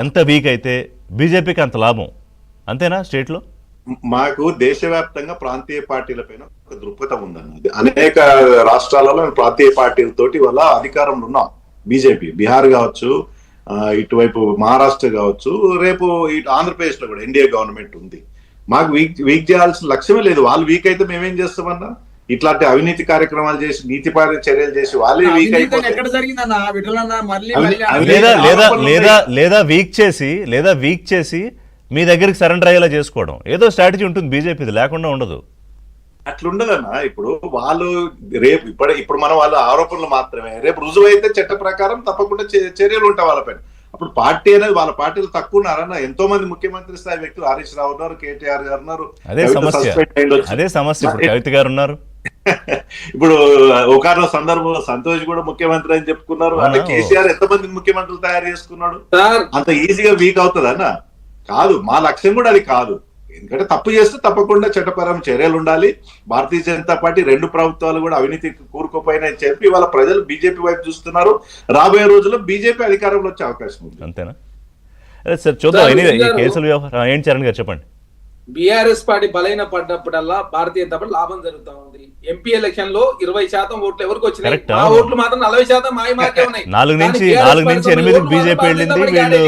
ఎంత వీక్ అయితే బీజేపీకి అంత లాభం, అంతేనా స్టేట్లో? మాకు దేశవ్యాప్తంగా ప్రాంతీయ పార్టీలపైన ఒక దృక్పథం ఉందన్నది. అనేక రాష్ట్రాలలో ప్రాంతీయ పార్టీలతోటి వల్ల అధికారంలో ఉన్నాం. బీజేపీ బీహార్ కావచ్చు, ఇటువైపు మహారాష్ట్ర కావచ్చు, రేపు ఇటు ఆంధ్రప్రదేశ్ లో కూడా ఎన్డీఏ గవర్నమెంట్ ఉంది. మాకు వీక్ చేయాల్సిన లక్ష్యమే లేదు. వాళ్ళు వీక్ అయితే మేమేం చేస్తామన్నా? ఇట్లాంటి అవినీతి కార్యక్రమాలు చేసి, నీతిపార చర్యలు చేసి వాళ్ళే వీక్ అయిపోతారు. లేదా వీక్ చేసి మీ దగ్గరికి సరెండర్ అయ్యేలా చేసుకోవడం, ఏదో స్ట్రాటజీ ఉంటుంది బీజేపీది, లేకుండా ఉండదు. అట్లుండదన్నా. ఇప్పుడు వాళ్ళు రేపు ఇప్పుడు మనం వాళ్ళ ఆరోపణలు మాత్రమే, రేపు రుజువు అయితే చట్ట ప్రకారం తప్పకుండా చర్యలు ఉంటాయి వాళ్ళపైన. అప్పుడు పార్టీ అనేది వాళ్ళ పార్టీలు తక్కువ ఉన్నారన్న. ఎంతో మంది ముఖ్యమంత్రి స్థాయి వ్యక్తులు, హరీష్ రావు ఉన్నారు, కేటీఆర్ గారు ఉన్నారు. అదే సమస్య ఇప్పుడు కవిత గారు ఉన్నారు. ఇప్పుడు ఒకనో సందర్భంలో సంతోష్ కూడా ముఖ్యమంత్రి అని చెప్పుకున్నారు. అంటే కేసీఆర్ ఎంతమంది ముఖ్యమంత్రులు తయారు చేసుకున్నాడు? అంత ఈజీగా వీక్ అవుతుంది అన్న? కాదు, మా లక్ష్యం కూడా అది కాదు. ఎందుకంటే తప్పు చేస్తే తప్పకుండా చట్టపరమైన చర్యలు ఉండాలి. భారతీయ జనతా పార్టీ రెండు ప్రభుత్వాలు కూడా అవినీతి కూరుకుపోయినాయని చెప్పి వాళ్ళ ప్రజలు బీజేపీ వైపు చూస్తున్నారు. రాబోయే రోజుల్లో బీజేపీ అధికారంలో వచ్చే అవకాశం ఉంది. అంతేనా? సార్ చూద్దాం. ఈ కేసుల వ్యవహారం ఏంటి చరణ్ గారు చెప్పండి. బీఆర్ఎస్ పార్టీ బలైన పడ్డప్పుడల్లా భారతీయ జనతా పార్టీ లాభం జరుగుతా ఉంది. ఎంపీ ఎలక్షన్ లో 20% ఓట్లు ఎవరికి వచ్చినాయి? ఆ ఓట్లు మాత్రం 40% మాయ మార్కే ఉన్నాయి. 4 నుంచి 8 బీజేపీ వెళ్ళింది, వీళ్ళు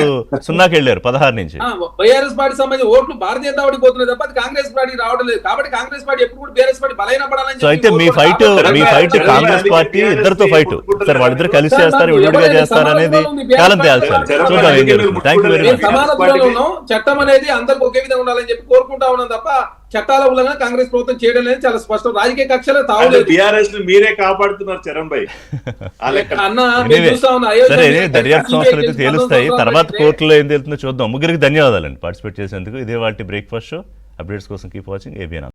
0కి వెళ్ళారు 16 నుంచి. బీఆర్ఎస్ పార్టీ సంబంధించి ఓట్లు భారతీయ జనతా పార్టీ పోతున్నాయి తప్ప కాంగ్రెస్ పార్టీ రావడం లేదు. కాబట్టి కాంగ్రెస్ పార్టీ ఎప్పుడు కూడా బీఆర్ఎస్ పార్టీ బలైన పడాలని. అయితే మీ ఫైట్ కాంగ్రెస్ పార్టీ ఇద్దరితో ఫైట్ సార్, వాళ్ళిద్దరు కలిసి చేస్తారు, విడిగా చేస్తారు అనేది కాలం తేల్చాలి. చూద్దాం ఏం జరుగుతుంది. Thank you very much. సమానత్వంలో ఉన్నాం. చట్టం అనేది అందరికి ఒకే విధంగా ఉండాలని చెప్పి కోరుకుంటా ఉన్నాం తప్ప చట్టాల మూలంగా కాంగ్రెస్ ప్రభుత్వం చేయడం లేదు. చాలా స్పష్టం. రాజకీయ కక్షలు తావలేదు. బీఆర్ఎస్ మీరే కాపాడుతున్నారు చరణ్ భాయ్. దర్యాప్తు సంస్థలు అయితే తేలుస్తాయి, తర్వాత కోర్టులో ఏం తేలుతుందో చూద్దాం. ముగ్గురికి ధన్యవాదాలండి పార్టిసిపేట్ చేసేందుకు. ఇదే వాటి బ్రేక్ఫాస్ట్ షో. అప్డేట్స్ కోసం కీప్ వాచింగ్ ఏబిఎన్.